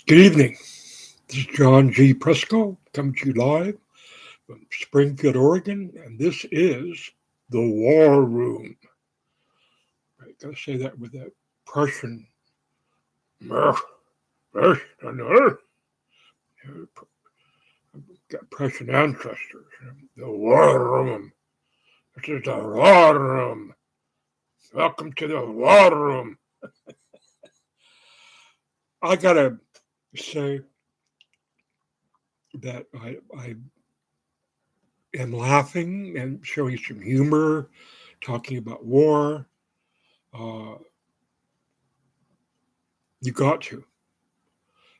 Good evening. This is John G. Presco coming to you live from Springfield, Oregon, and this is the War Room. I gotta say that with that Prussian, got Prussian ancestors. The War Room. This is the War Room. Welcome to the War Room. I gotta say that I am laughing and showing some humor, talking about war. Uh, you got to.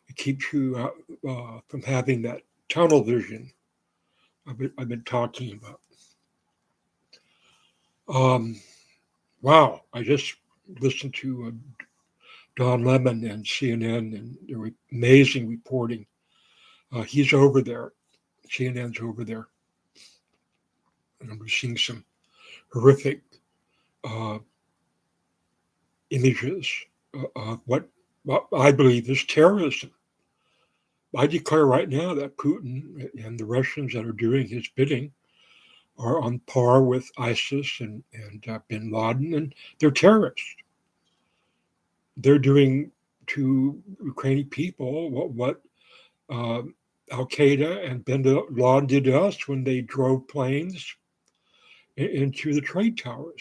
It keeps you from having that tunnel vision I've been talking about. Wow, I just listened to Don Lemon and CNN and their amazing reporting. He's over there. CNN's over there. And I'm seeing some horrific uh, images of what I believe is terrorism. I declare right now that Putin and the Russians that are doing his bidding are on par with ISIS and bin Laden, and they're terrorists. They're doing to Ukrainian people what Al Qaeda and bin Laden did to us when they drove planes into the trade towers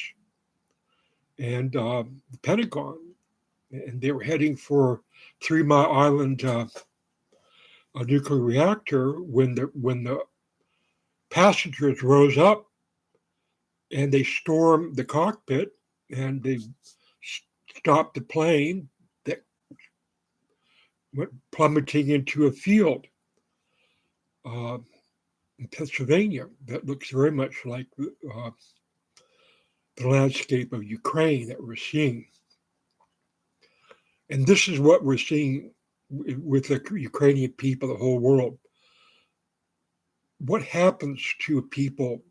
and the Pentagon, and they were heading for 3 Mile Island, a nuclear reactor, when the passengers rose up and they stormed the cockpit and they stopped the plane that went plummeting into a field uh, in Pennsylvania that looks very much like the landscape of Ukraine that we're seeing. And this is what we're seeing with the Ukrainian people, the whole world. What happens to a people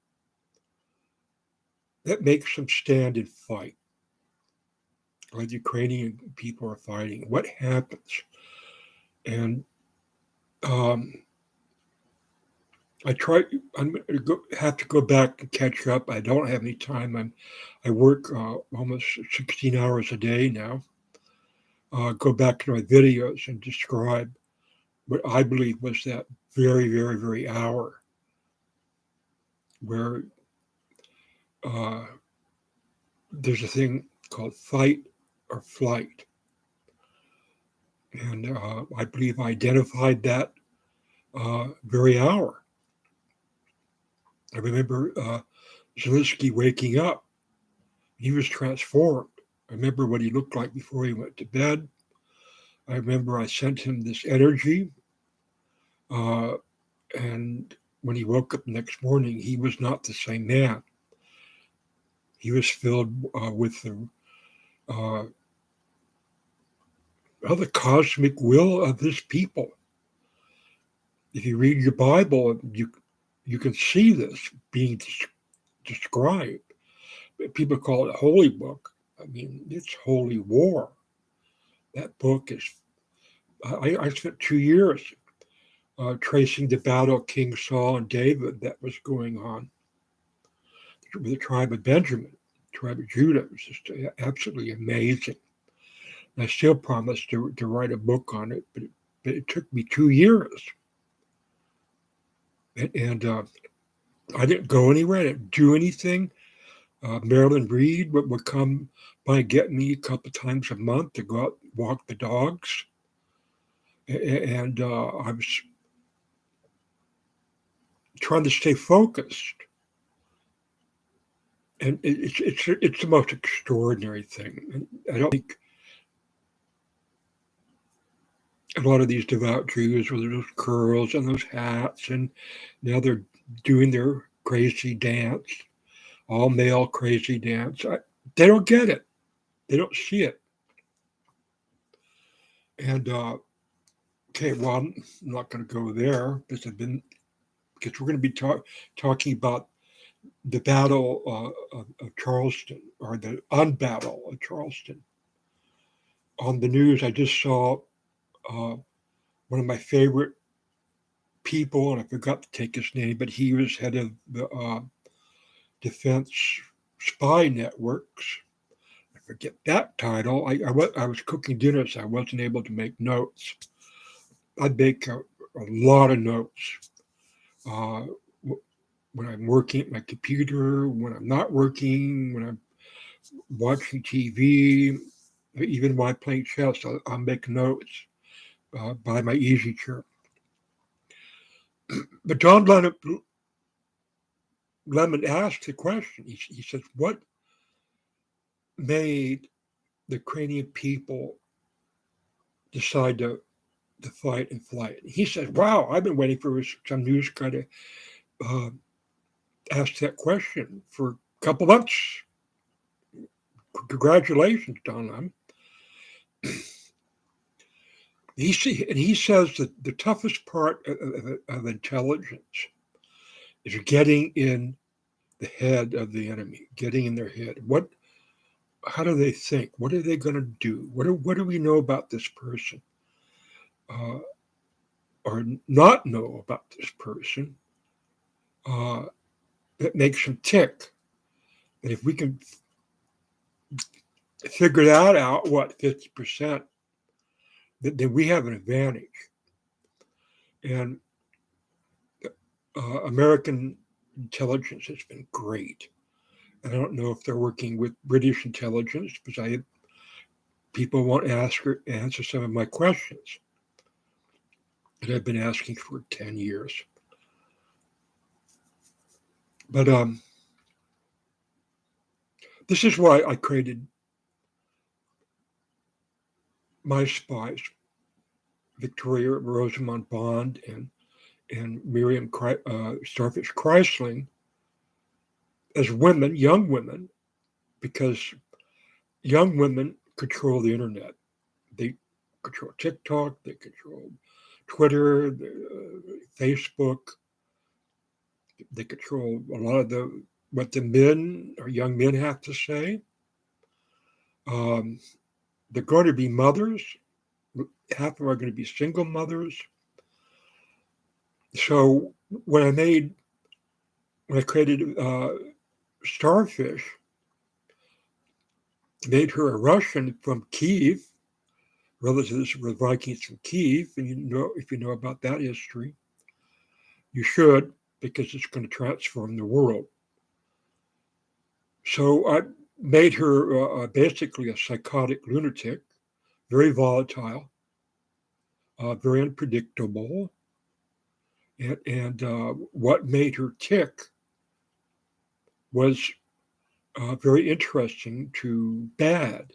that makes them stand and fight? Like the Ukrainian people are fighting. What happens? And I'm going to have to go back and catch up. I don't have any time. I work almost 16 hours a day now. Go back to my videos and describe what I believe was that very, very, very hour where there's a thing called fight or flight. And I believe I identified that very hour. I remember Zelensky waking up. He was transformed. I remember what he looked like before he went to bed. I remember I sent him this energy. And when he woke up the next morning, he was not the same man. He was filled with the cosmic will of this people. If you read your Bible, you can see this being described. People call it holy book. I mean, it's holy war. That book is. I spent 2 years tracing the battle of King Saul and David that was going on with the tribe of Benjamin, tribe of Judah. It was just absolutely amazing. And I still promised to write a book on it, but it took me 2 years. And I didn't go anywhere. I didn't do anything. Marilyn Reed would come by and get me a couple times a month to go out and walk the dogs. And I was trying to stay focused. And it's the most extraordinary thing. And I don't think a lot of these devout Jews with those curls and those hats, and now they're doing their crazy dance, all male crazy dance. They don't get it. They don't see it. And okay, well, I'm not going to go there because we're going to be talking about the battle of Charleston, or the unbattle of Charleston. On the news, I just saw one of my favorite people, and I forgot to take his name, but he was head of the Defense Spy Networks. I forget that title. I was cooking dinner, so I wasn't able to make notes. I make a lot of notes uh, when I'm working at my computer, when I'm not working, when I'm watching TV, even when I'm playing chess. I'll make notes by my easy chair. But John Lemon asked the question. He says, "What made the Ukrainian people decide to fight and flight?" He says, "Wow, I've been waiting for some news guy to uh, ask that question for a couple months. Congratulations, Don Lemon." He says that the toughest part of intelligence is getting in the head of the enemy, getting in their head. How do they think? What are they going to do? What do we know about this person, uh, or not know about this person uh, that makes them tick? And if we can figure that out, 50%, then we have an advantage. And American intelligence has been great. I don't know if they're working with British intelligence because people won't answer some of my questions that I've been asking for 10 years. But this is why I created my spies, Victoria Rosamond Bond and Miriam Starfish Chrysling, as women, young women, because young women control the internet. They control TikTok, they control Twitter, Facebook. They control a lot of what the men or young men have to say. They're going to be mothers. Half of them are going to be single mothers. So when I created Starfish, made her a Russian from Kiev, relatives were Vikings from Kiev, and if you know about that history, you should, because it's going to transform the world. So I made her basically a psychotic lunatic, very volatile, very unpredictable, and what made her tick was very interesting to BAD,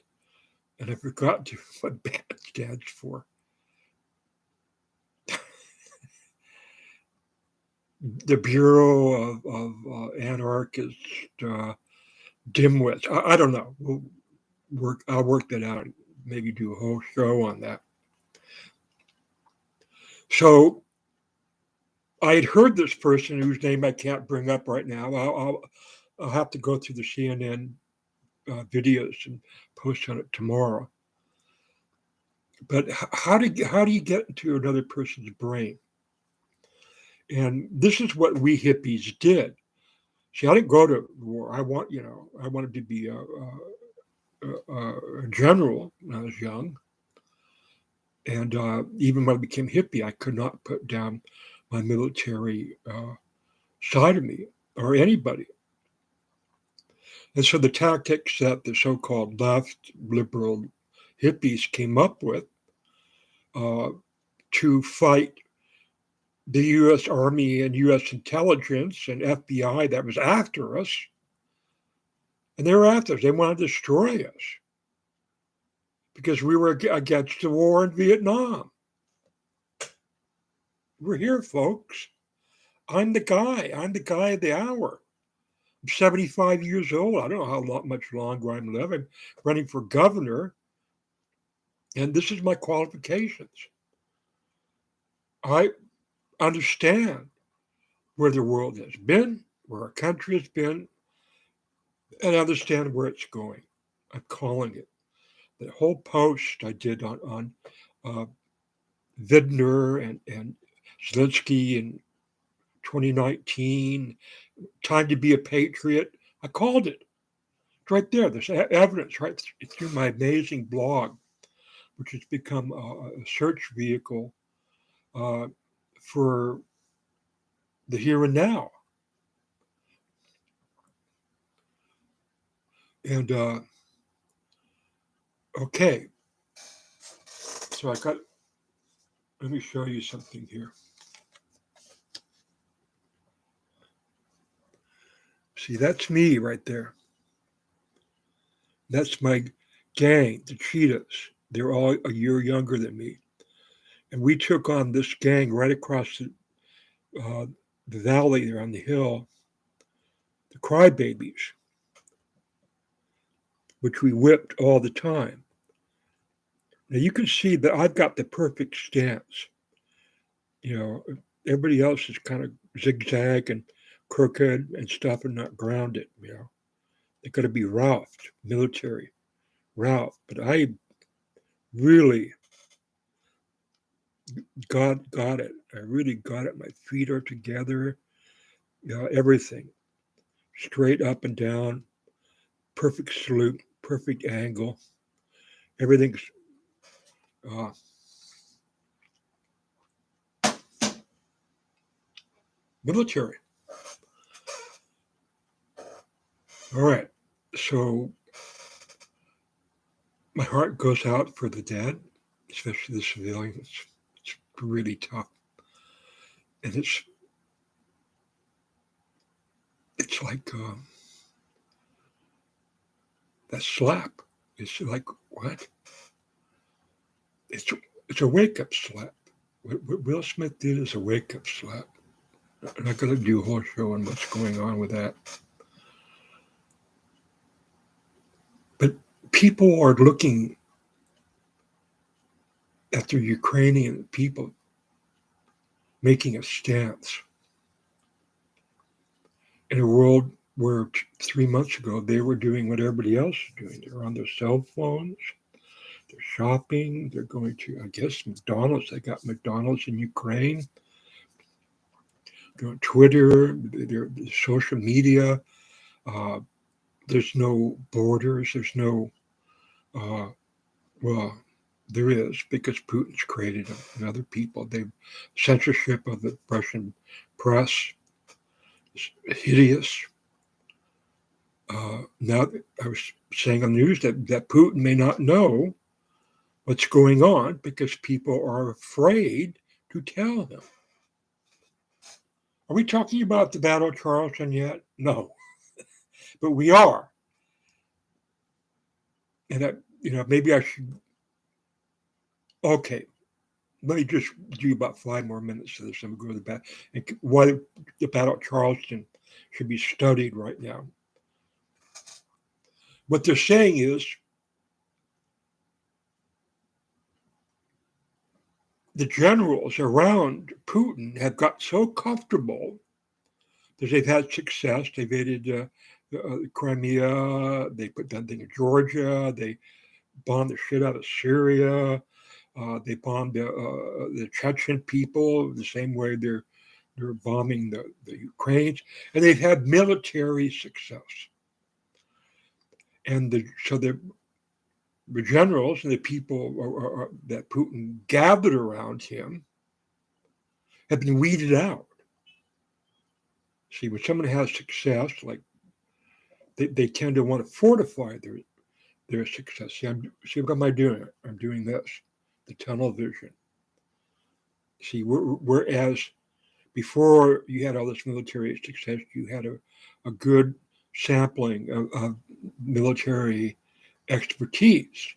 and I forgot what BAD stands for. The Bureau of Anarchist Dimwits. I don't know. I'll work that out. Maybe do a whole show on that. So I had heard this person whose name I can't bring up right now. I'll have to go through the CNN videos and post on it tomorrow. But how do you get into another person's brain? And this is what we hippies did. See, I didn't go to war. I wanted to be a general when I was young. And even when I became hippie, I could not put down my military side of me or anybody. And so the tactics that the so-called left liberal hippies came up with to fight the U.S. Army and U.S. intelligence and FBI that was after us, and they were after us. They wanted to destroy us because we were against the war in Vietnam. We're here, folks. I'm the guy. I'm the guy of the hour. I'm 75 years old. I don't know how much longer I'm living. I'm running for governor, and this is my qualifications. I understand where the world has been, where our country has been, and understand where it's going. I'm calling it. The whole post I did on Vidner and Zelensky in 2019, time to be a patriot. I called it. It's right there. There's evidence right through my amazing blog, which has become a search vehicle uh, for the here and now. And okay, so let me show you something here. See, that's me right there. That's my gang, the Cheetahs. They're all a year younger than me. And we took on this gang right across the valley there on the hill, the Crybabies, which we whipped all the time. Now you can see that I've got the perfect stance. You know, everybody else is kind of zigzag and crooked and stuff and not grounded. You know, they got to be Ralphed, military, Ralph. But I really got it. I really got it. My feet are together. You know, everything straight up and down, perfect salute, perfect angle. Everything's uh, military. All right. So my heart goes out for the dead, especially the civilians. It's really tough. And it's like that slap. It's like, what? It's it's a wake up slap. What Will Smith did is a wake up slap. I'm not going to do a whole show on what's going on with that. But people are looking at the Ukrainian people making a stance in a world where 3 months ago they were doing what everybody else is doing. They're on their cell phones, they're shopping, they're going to, I guess, McDonald's. They got McDonald's in Ukraine. They're on Twitter, they're social media. Uh, there's no borders. There's no, well, there is because Putin's created them and other people. They've censorship of the Russian press is hideous. Now, I was saying on the news that Putin may not know what's going on because people are afraid to tell him. Are we talking about the Battle of Charleston yet? No, but we are. And maybe I should. Okay, let me just do about 5 more minutes of this, and we'll go to the back. And why the Battle of Charleston should be studied right now. What they're saying is the generals around Putin have got so comfortable because they've had success. They invaded Crimea. They put that thing in Georgia. They bombed the shit out of Syria. They bombed the Chechen people the same way they're bombing the Ukrainians, and they've had military success. And so the generals and the people that Putin gathered around him have been weeded out. See, when someone has success, like they tend to want to fortify their success. See, what am I doing? I'm doing this, the tunnel vision. See, whereas before you had all this military success, you had a good sampling of military expertise.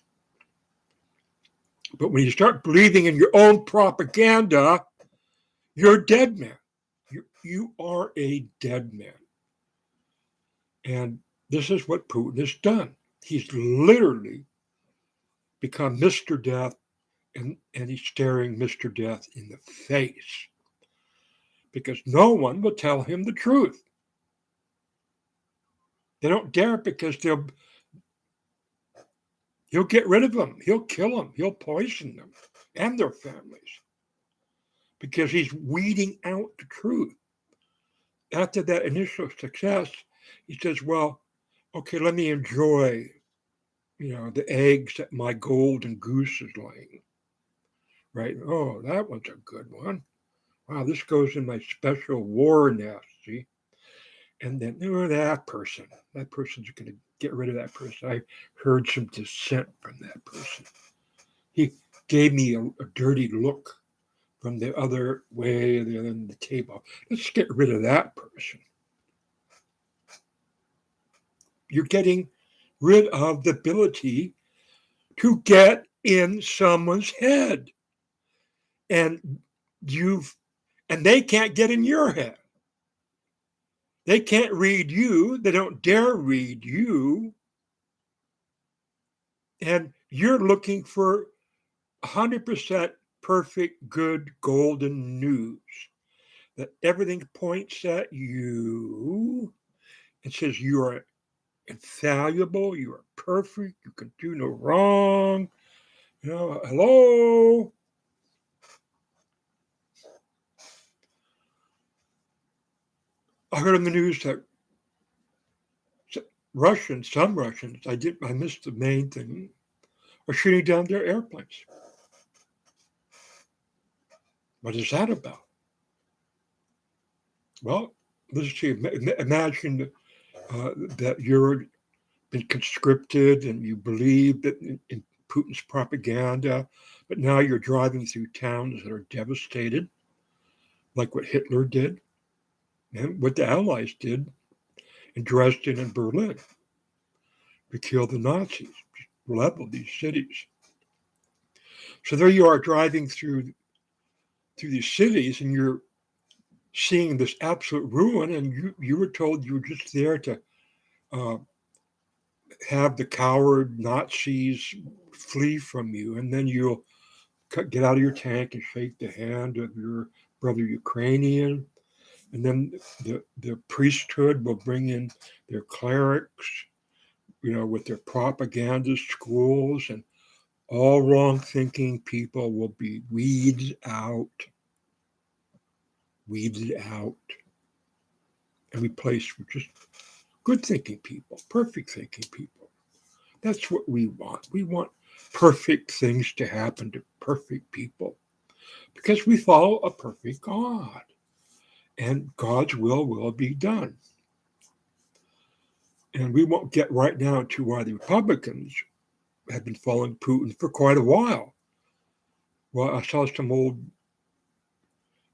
But when you start believing in your own propaganda, you're a dead man. You are a dead man. And this is what Putin has done. He's literally become Mr. Death, and he's staring Mr. Death in the face because no one will tell him the truth. They don't dare because he'll get rid of them. He'll kill them. He'll poison them and their families. because he's weeding out the truth. After that initial success, he says, well, okay, let me enjoy, the eggs that my golden goose is laying. Right? Oh, that one's a good one. Wow, this goes in my special war nest, see? And then, that person's going to get rid of that person. I heard some dissent from that person. He gave me a dirty look from the other way than the table. Let's get rid of that person. You're getting rid of the ability to get in someone's head. And they can't get in your head. They can't read you. They don't dare read you. And you're looking for 100% perfect, good, golden news. That everything points at you and says you are infallible, you are perfect, you can do no wrong. Hello? I heard on the news that some Russians, I missed the main thing, are shooting down their airplanes. What is that about? Well, let's see. Imagine that you're been conscripted and you believe that in Putin's propaganda, but now you're driving through towns that are devastated, like what Hitler did and what the Allies did in Dresden and Berlin to kill the Nazis, level these cities. So there you are driving through these cities and you're seeing this absolute ruin, and you were told you were just there to have the coward Nazis flee from you, and then you'll get out of your tank and shake the hand of your brother Ukrainian, and then the priesthood will bring in their clerics, with their propaganda schools, and all wrong-thinking people will be weeded out, and replaced with just good-thinking people, perfect-thinking people. That's what we want. We want perfect things to happen to perfect people because we follow a perfect God, and God's will be done. And we won't get right now to why the Republicans have been following Putin for quite a while. Well, I saw some old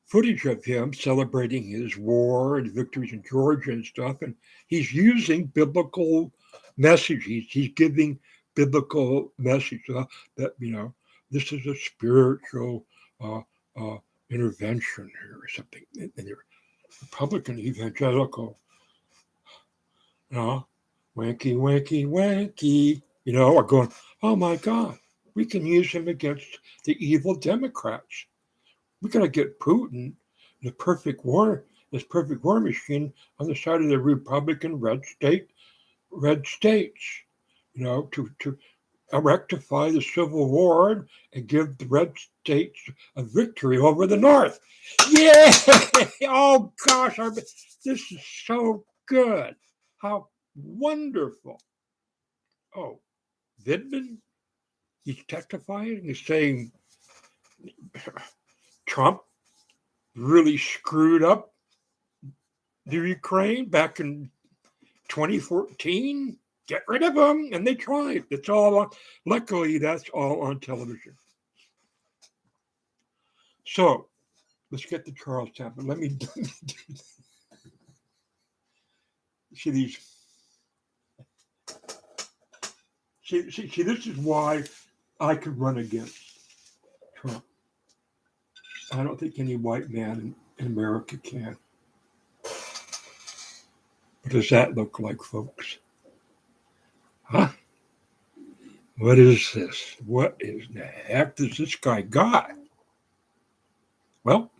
footage of him celebrating his war and victories in Georgia and stuff, and he's using biblical messages. He's giving biblical message that this is a spiritual intervention here or something. And the Republican evangelical, wanky, are going, oh my God, we can use him against the evil Democrats. We got to get Putin, this perfect war machine, on the side of the Republican red states, to rectify the Civil War and give the red states a victory over the North. Yeah! Oh gosh, this is so good. How wonderful. Oh, Vindman, he's testifying, he's saying Trump really screwed up the Ukraine back in 2014. Get rid of them, and they tried. It's all luckily that's all on television. So let's get to Charlestown. But let me see these. See, this is why I could run against Trump. I don't think any white man in America can. What does that look like, folks? Huh? What is this? What in the heck does this guy got? Well,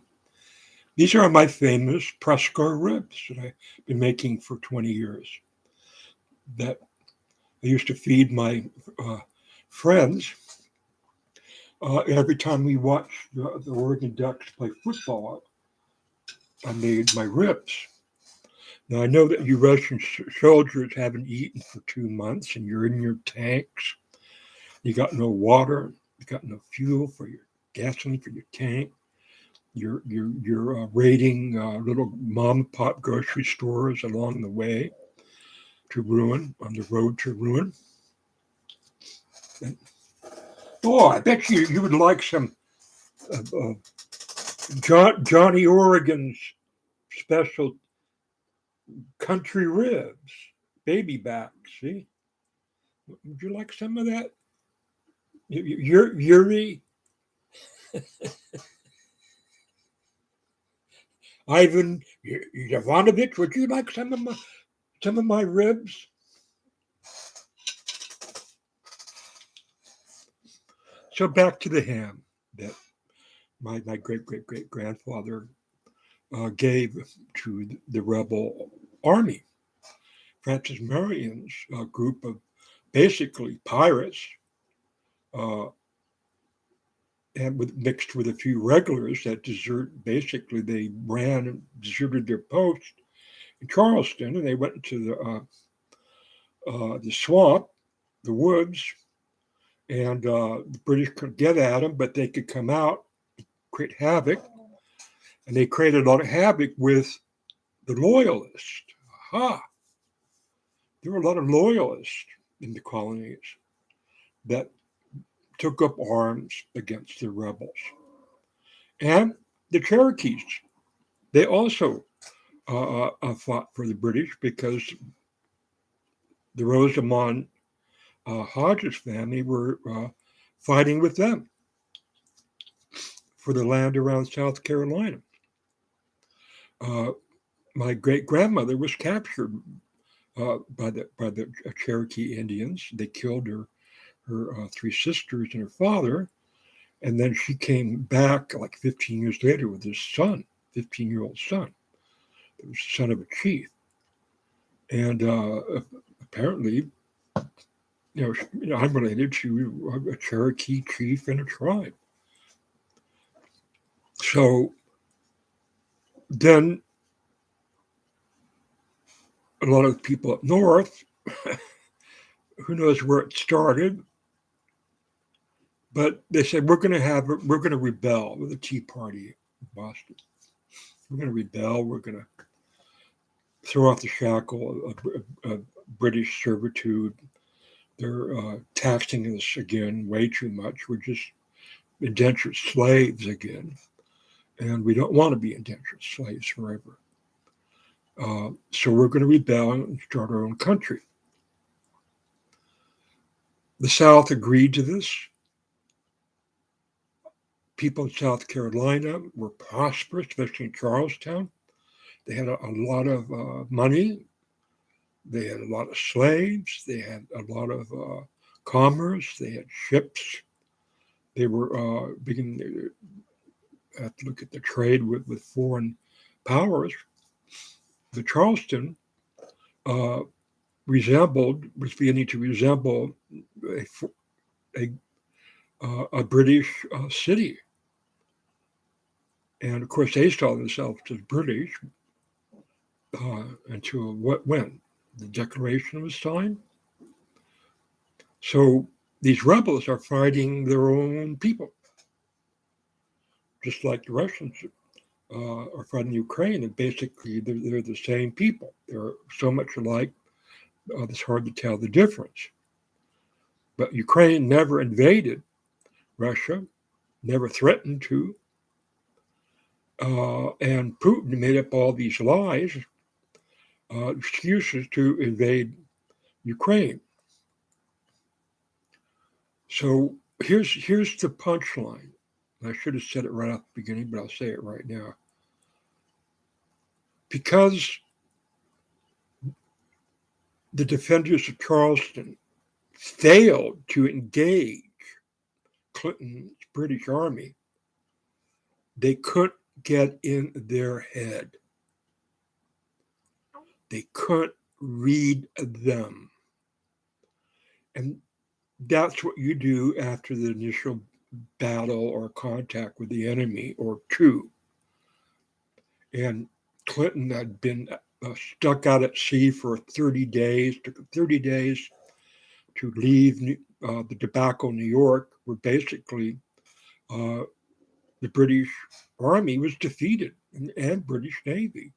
these are my famous Prescott ribs that I've been making for 20 years. That I used to feed my friends Every time we watch the Oregon Ducks play football, I made my ribs. Now I know that you Russian soldiers haven't eaten for 2 months, and you're in your tanks. You got no water. You got no fuel for your gasoline for your tank. You're raiding little mom and pop grocery stores along the way to ruin, on the road to ruin. And, oh, I bet you would like some Johnny Oregon's special country ribs, baby back. See, would you like some of that? Yuri Ivan Ivanovich, would you like some of my ribs? So back to the ham that my great grandfather gave to the rebel army. Francis Marion's group of basically pirates, uh, and mixed with a few regulars that basically they ran and deserted their post in Charleston, and they went into the swamp, the woods, and the British could get at them, but they could come out, create havoc, and they created a lot of havoc with the loyalists. Aha! There were a lot of loyalists in the colonies that took up arms against the rebels. And the Cherokees, they also fought for the British because the Rosamond Hodges family were fighting with them for the land around South Carolina. My great grandmother was captured by the Cherokee Indians. They killed her three sisters and her father, and then she came back like 15 years later with his son, 15-year-old son. It was the son of a chief, and apparently, I'm related to a Cherokee chief in a tribe. So then a lot of people up north, who knows where it started, but they said we're going to rebel with the Tea Party in Boston. We're going to rebel. We're going to throw off the shackle of British servitude. They're taxing us again way too much. We're just indentured slaves again, and we don't want to be indentured slaves forever. So we're going to rebel and start our own country. The South agreed to this. People in South Carolina were prosperous, especially in Charlestown. They had a lot of money. They had a lot of slaves. They had a lot of commerce. They had ships. They were beginning to have to look at the trade with foreign powers. But Charleston was beginning to resemble a British city. And of course, they saw themselves as British until when? The Declaration was signed. So these rebels are fighting their own people, just like the Russians are fighting Ukraine. And basically, they're the same people. They're so much alike, it's hard to tell the difference. But Ukraine never invaded Russia, never threatened to. And Putin made up all these lies, excuses to invade Ukraine. So here's the punchline. I should have said it right off the beginning, but I'll say it right now. Because the defenders of Charleston failed to engage Clinton's British army, they couldn't get in their head. They couldn't read them. And that's what you do after the initial battle or contact with the enemy or two. And Clinton had been stuck out at sea for 30 days, took 30 days to leave the Debacle, New York, where basically the British Army was defeated and British Navy.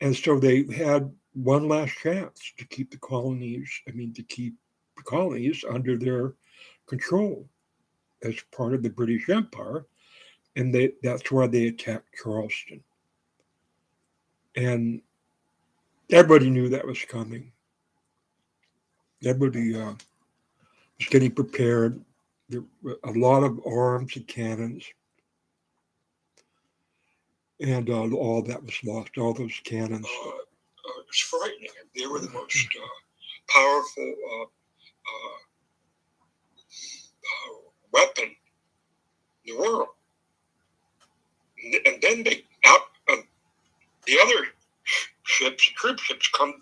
And so they had one last chance to keep the colonies, under their control as part of the British Empire. And that's why they attacked Charleston. And everybody knew that was coming. Everybody was getting prepared. There were a lot of arms and cannons. And all that was lost, all those cannons. It was frightening. They were the most powerful weapon in the world. And then the other ships, troop ships, come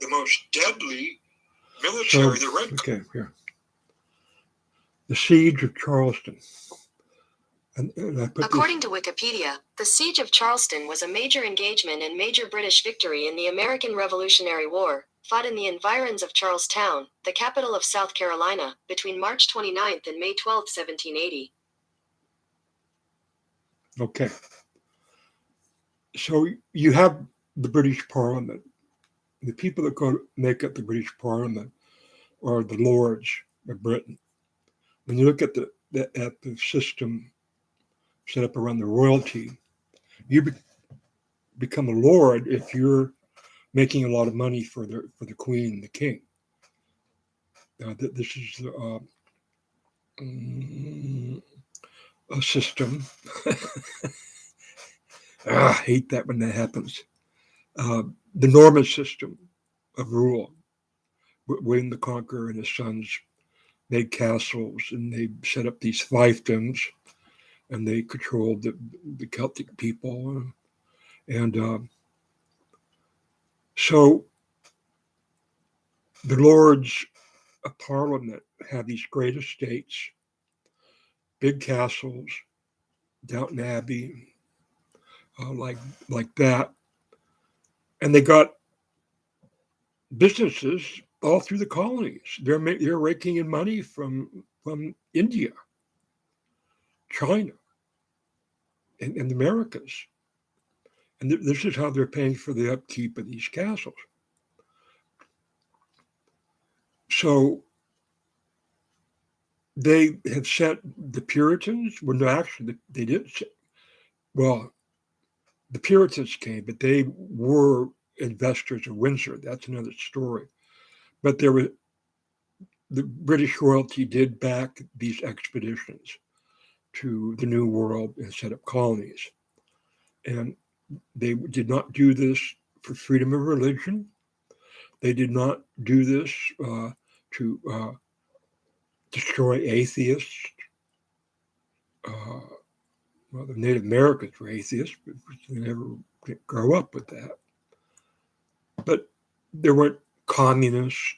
the most deadly military, the Red. Okay, here. The Siege of Charleston. According to Wikipedia, the Siege of Charleston was a major engagement and major British victory in the American Revolutionary War, fought in the environs of Charlestown, the capital of South Carolina, between March 29th and May 12th, 1780. Okay. So you have the British Parliament. The people that make up the British Parliament are the Lords of Britain. When you look at the system set up around the royalty, you become a lord if you're making a lot of money for the Queen and the King. This is a system. I hate that when that happens. The Norman system of rule. William the Conqueror and his sons made castles, and they set up these fiefdoms, and they controlled the Celtic people. And so the Lords of Parliament have these great estates, big castles, Downton Abbey, like that. And they got businesses all through the colonies. They're raking in money from India, China, and the Americas. And this is how they're paying for the upkeep of these castles. So they have sent the Puritans. Well, no, actually, they didn't. Well, the Puritans came, but they were investors of Windsor. That's another story. But the British royalty did back these expeditions to the New World and set up colonies. And they did not do this for freedom of religion. They did not do this to destroy atheists. Well, the Native Americans were atheists, but they never grow up with that. But there weren't communists,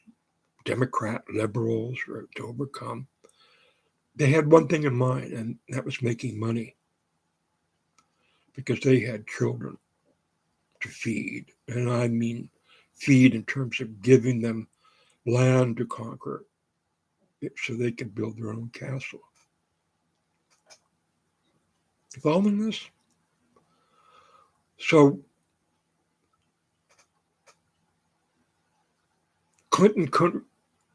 Democrat, liberals to overcome. They had one thing in mind, and that was making money, because they had children to feed. And I mean feed in terms of giving them land to conquer so they could build their own castle. You following this? So Clinton couldn't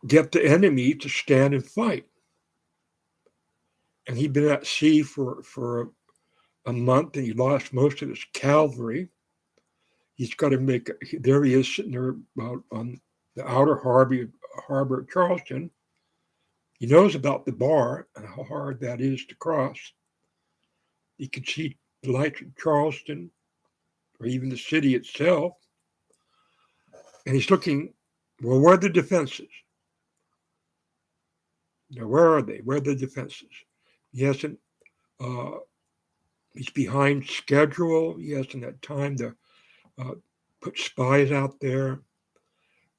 get the enemy to stand and fight. And he'd been at sea for a month, and he lost most of his cavalry. He's got to there he is sitting there on the outer harbor of Charleston. He knows about the bar and how hard that is to cross. He can see the lights of Charleston, or even the city itself. And he's looking, well, where are the defenses? Now, where are they? Where are the defenses? He hasn't, he's behind schedule. He hasn't had time to put spies out there.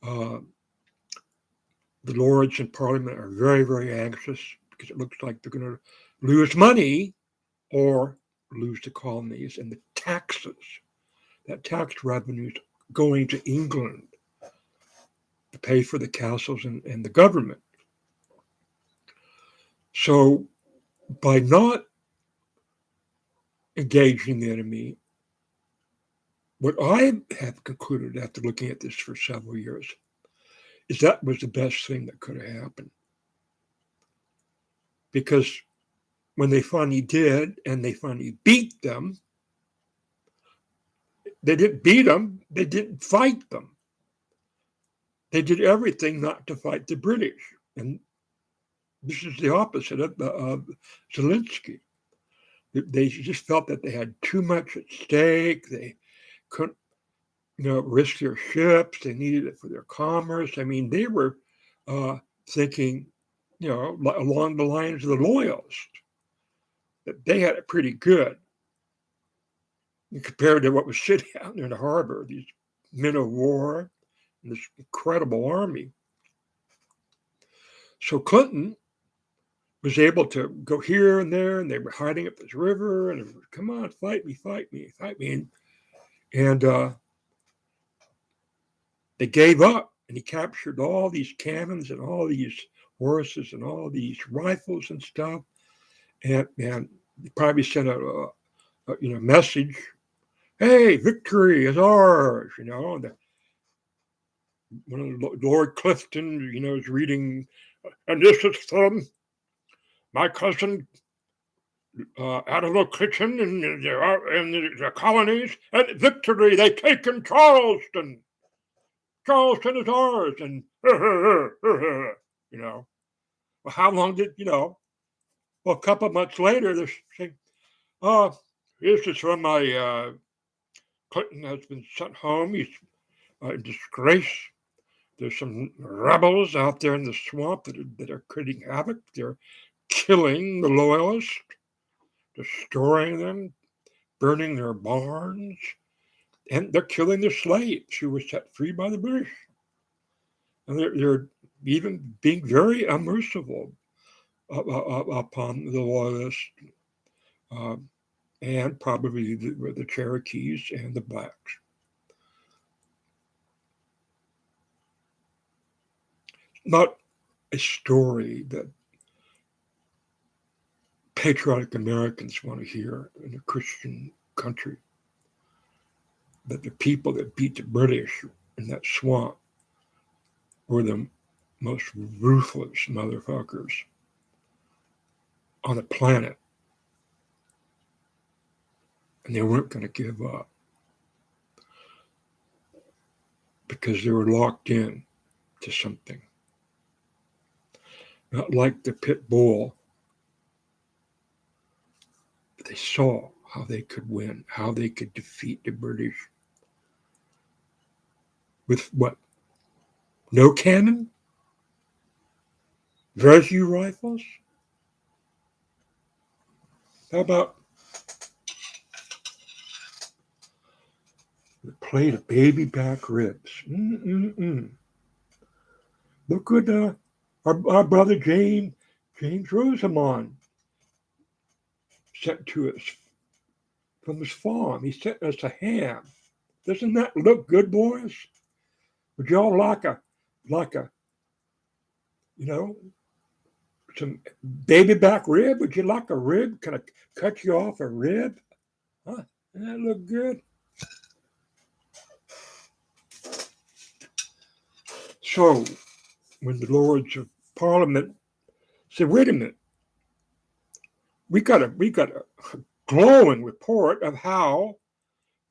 The Lords in Parliament are very, very anxious because it looks like they're going to lose money or lose the colonies and the taxes. That tax revenue is going to England to pay for the castles and the government. So by not engaging the enemy, what I have concluded after looking at this for several years is that was the best thing that could have happened. Because when they finally did, and they finally beat them, they didn't beat them, they didn't fight them. They did everything not to fight the British. And this is the opposite of Zelensky. They just felt that they had too much at stake. They couldn't, risk their ships. They needed it for their commerce. I mean, they were thinking, along the lines of the loyalists, that they had it pretty good compared to what was sitting out there in the harbor, these men of war and this incredible army. So Clinton was able to go here and there, and they were hiding up this river, and they were, come on, fight me, fight me, fight me. And they gave up, and he captured all these cannons and all these horses and all these rifles and stuff. And he probably sent out a message, hey, victory is ours, one of Lord Clifton, is reading, and this is from my cousin Admiral Kitchen in the colonies, and victory, they taken Charleston. Charleston is ours, and Well, how long did Well, a couple of months later, they're saying, "Oh, this is from my Clinton has been sent home. He's in disgrace. There's some rebels out there in the swamp that are creating havoc. They're killing the loyalists, destroying them, burning their barns, and they're killing the slaves who were set free by the British. And they're even being very unmerciful upon the loyalists and probably the Cherokees and the blacks." Not a story that patriotic Americans want to hear in a Christian country. That the people that beat the British in that swamp were the most ruthless motherfuckers on the planet. And they weren't going to give up because they were locked in to something. Not like the pit bull, but they saw how they could win, how they could defeat the British. With what? No cannon? Resu rifles? How about a plate of baby back ribs? Look at our brother James Rosamond sent to us from his farm. He sent us a ham. Doesn't that look good, boys? Would y'all like a some baby back rib? Would you like a rib? Can I cut you off a rib? Huh? Doesn't that look good? So when the Lords of Parliament said, wait a minute, we got a glowing report of how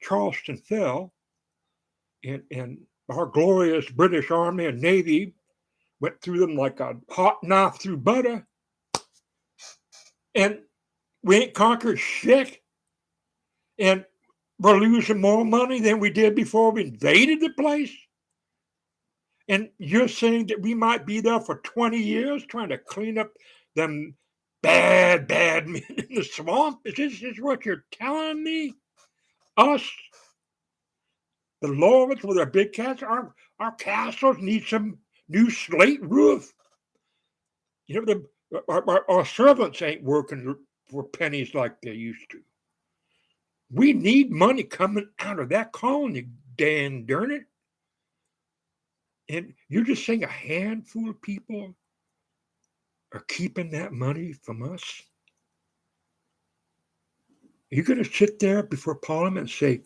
Charleston fell, and our glorious British Army and Navy went through them like a hot knife through butter, and we ain't conquered shit, and we're losing more money than we did before we invaded the place. And you're saying that we might be there for 20 years trying to clean up them bad men in the swamp? Is this what you're telling me? Us, the lords with our big castles, our castles need some new slate roof. Our servants ain't working for pennies like they used to. We need money coming out of that colony, Dan darn it. And you're just saying a handful of people are keeping that money from us? Are you going to sit there before Parliament and say,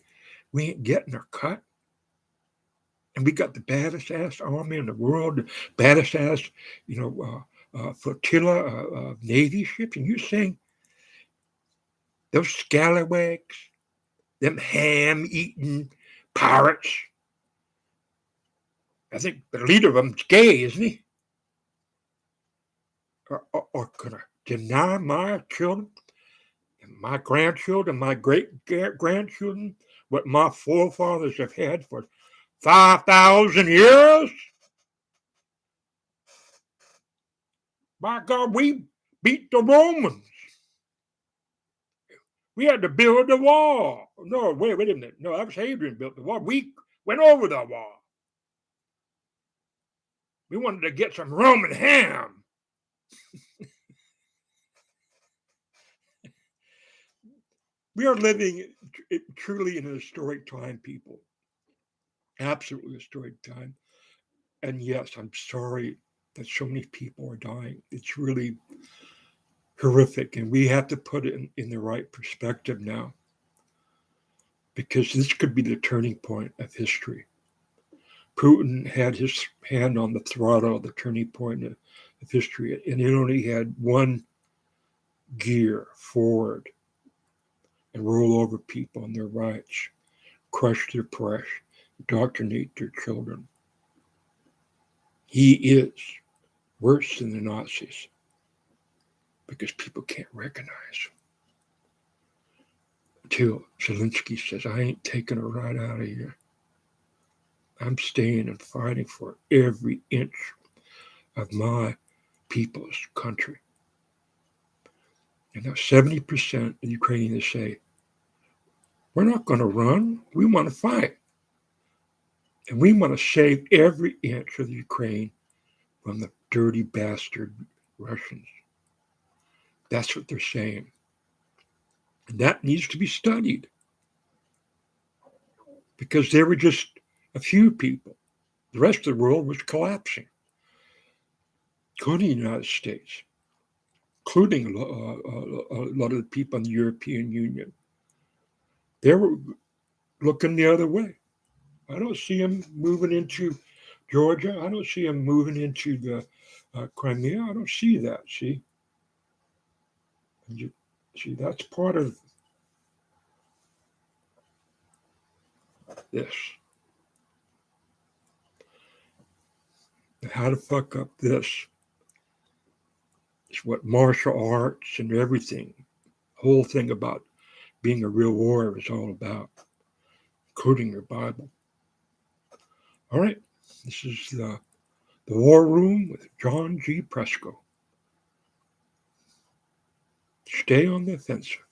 we ain't getting our cut? And we got the baddest ass army in the world, the baddest ass, flotilla of Navy ships. And you're saying those scalawags, them ham-eating pirates, I think the leader of them's gay, isn't he? Are going to deny my children and my grandchildren, my great-grandchildren, what my forefathers have had for 5,000 years? By God, we beat the Romans. We had to build the wall. No, wait a minute. No, that was Hadrian built the wall. We went over the wall. We wanted to get some Roman ham. We are living truly in a historic time, people. Absolutely historic time. And yes, I'm sorry that so many people are dying. It's really horrific. And we have to put it in the right perspective now, because this could be the turning point of history. Putin had his hand on the throttle, the turning point of history, and it only had one gear forward and roll over people on their rights, crush their press, indoctrinate their children. He is worse than the Nazis because people can't recognize him. Until Zelensky says, I ain't taking her right out of here. I'm staying and fighting for every inch of my people's country. And now 70% of Ukrainians say, we're not going to run. We want to fight. And we want to save every inch of the Ukraine from the dirty bastard Russians. That's what they're saying. And that needs to be studied. Because there were just a few people. The rest of the world was collapsing, including the United States, including a lot of the people in the European Union. They were looking the other way. I don't see them moving into Georgia. I don't see them moving into the Crimea. I don't see that. See, that's part of this. How to fuck up this is what martial arts and everything, the whole thing about being a real warrior is all about, including your Bible. All right, this is the War Room with John G. Presko. Stay on the offensive.